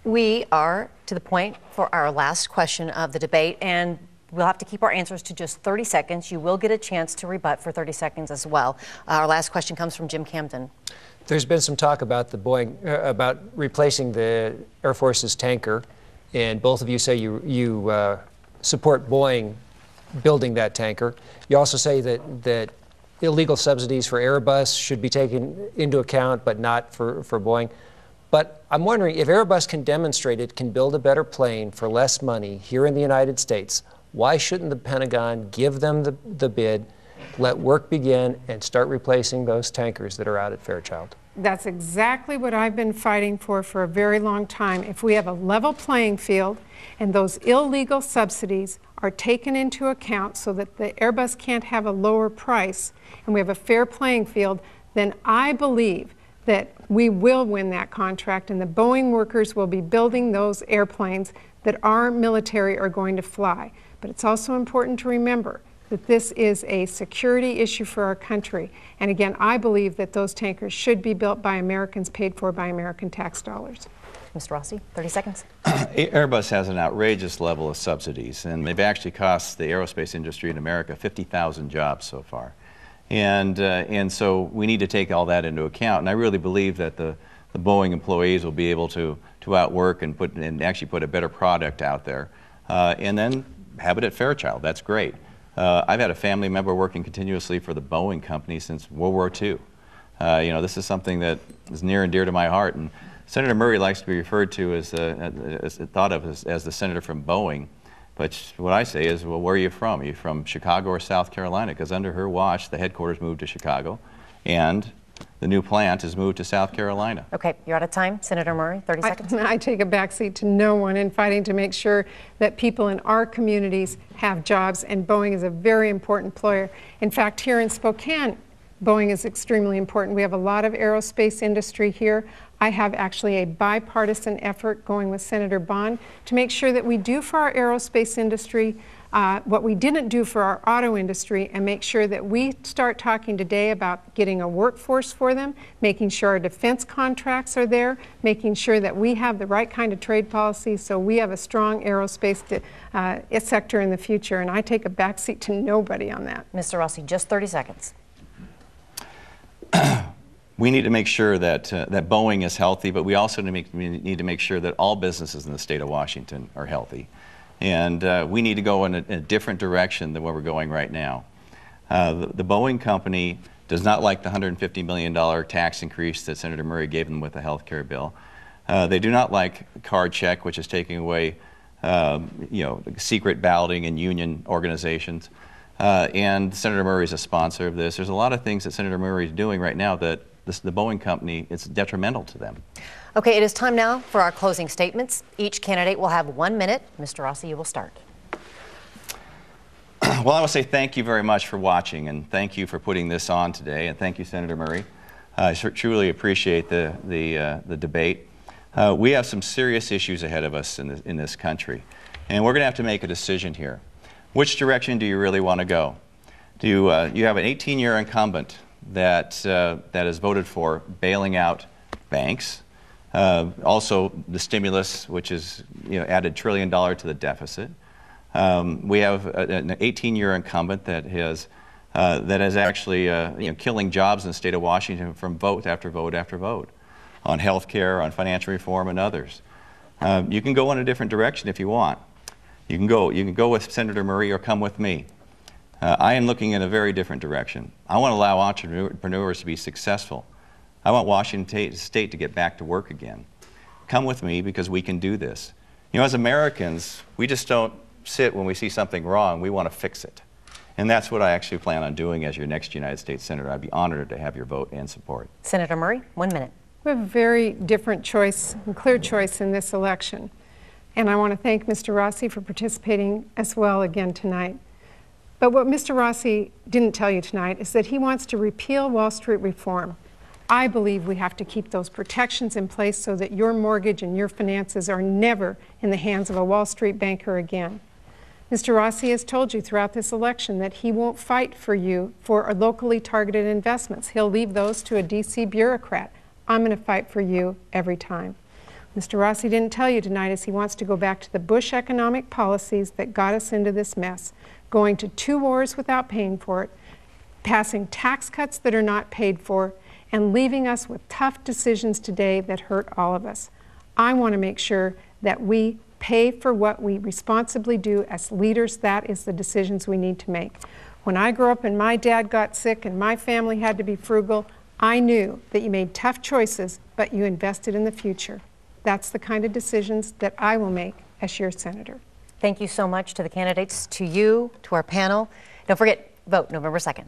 We are to the point for our last question of the debate, and we'll have to keep our answers to just 30 seconds. You will get a chance to rebut for 30 seconds as well. Our last question comes from Jim Camden. There's been some talk about the Boeing, about replacing the Air Force's tanker, and both of you say you support Boeing building that tanker. You also say that illegal subsidies for Airbus should be taken into account, but not for Boeing. But I'm wondering, if Airbus can demonstrate it can build a better plane for less money here in the United States, why shouldn't the Pentagon give them the bid, let work begin, and start replacing those tankers that are out at Fairchild? That's exactly what I've been fighting for a very long time. If we have a level playing field and those illegal subsidies are taken into account so that the Airbus can't have a lower price and we have a fair playing field, then I believe that we will win that contract and the Boeing workers will be building those airplanes that our military are going to fly. But it's also important to remember that this is a security issue for our country. And again, I believe that those tankers should be built by Americans, paid for by American tax dollars. Mr. Rossi, 30 seconds. Airbus has an outrageous level of subsidies, and they've actually cost the aerospace industry in America 50,000 jobs so far. And so we need to take all that into account. And I really believe that the Boeing employees will be able to outwork and actually put a better product out there, and then have it at Fairchild. That's great. I've had a family member working continuously for the Boeing company since World War II. You know, this is something that is near and dear to my heart. And Senator Murray likes to be referred to as thought of as the senator from Boeing. But what I say is, well, where are you from? Are you from Chicago or South Carolina? Because under her watch, the headquarters moved to Chicago, and the new plant is moved to South Carolina. Okay, you're out of time. Senator Murray, 30 seconds. I take a backseat to no one in fighting to make sure that people in our communities have jobs, and Boeing is a very important employer. In fact, here in Spokane, Boeing is extremely important. We have a lot of aerospace industry here. I have actually a bipartisan effort going with Senator Bond to make sure that we do for our aerospace industry what we didn't do for our auto industry, and make sure that we start talking today about getting a workforce for them, making sure our defense contracts are there, making sure that we have the right kind of trade policy so we have a strong aerospace sector in the future. And I take a backseat to nobody on that. Mr. Rossi, just 30 seconds. We need to make sure that Boeing is healthy, but we also need to make sure that all businesses in the state of Washington are healthy. And we need to go in a different direction than where we're going right now. The Boeing company does not like the $150 million tax increase that Senator Murray gave them with the health care bill. They do not like card check, which is taking away secret balloting in union organizations. And Senator Murray is a sponsor of this. There's a lot of things that Senator Murray is doing right now that the Boeing company, it's detrimental to them. Okay, it is time now for our closing statements. Each candidate will have 1 minute. Mr. Rossi, you will start. Well, I will say thank you very much for watching, and thank you for putting this on today, and thank you, Senator Murray. I truly appreciate the debate. We have some serious issues ahead of us in this country, and we're going to have to make a decision here. Which direction do you really want to go? Do you have an 18-year incumbent that has voted for bailing out banks, also the stimulus, which is added $1 trillion to the deficit. We have an 18-year incumbent that is actually killing jobs in the state of Washington from vote after vote after vote on health care, on financial reform, and others. You can go in a different direction if you want. You can go with Senator Murray or come with me. I am looking in a very different direction. I want to allow entrepreneurs to be successful. I want Washington State to get back to work again. Come with me, because we can do this. You know, as Americans, we just don't sit when we see something wrong. We want to fix it. And that's what I actually plan on doing as your next United States Senator. I'd be honored to have your vote and support. Senator Murray, 1 minute. We have a very different choice, and clear choice in this election. And I want to thank Mr. Rossi for participating as well again tonight. But what Mr. Rossi didn't tell you tonight is that he wants to repeal Wall Street reform. I believe we have to keep those protections in place so that your mortgage and your finances are never in the hands of a Wall Street banker again. Mr. Rossi has told you throughout this election that he won't fight for you for locally targeted investments. He'll leave those to a DC bureaucrat. I'm going to fight for you every time. Mr. Rossi didn't tell you tonight is he wants to go back to the Bush economic policies that got us into this mess, going to 2 wars without paying for it, passing tax cuts that are not paid for, and leaving us with tough decisions today that hurt all of us. I want to make sure that we pay for what we responsibly do as leaders. That is the decisions we need to make. When I grew up and my dad got sick and my family had to be frugal, I knew that you made tough choices, but you invested in the future. That's the kind of decisions that I will make as your senator. Thank you so much to the candidates, to you, to our panel. Don't forget, vote November 2nd.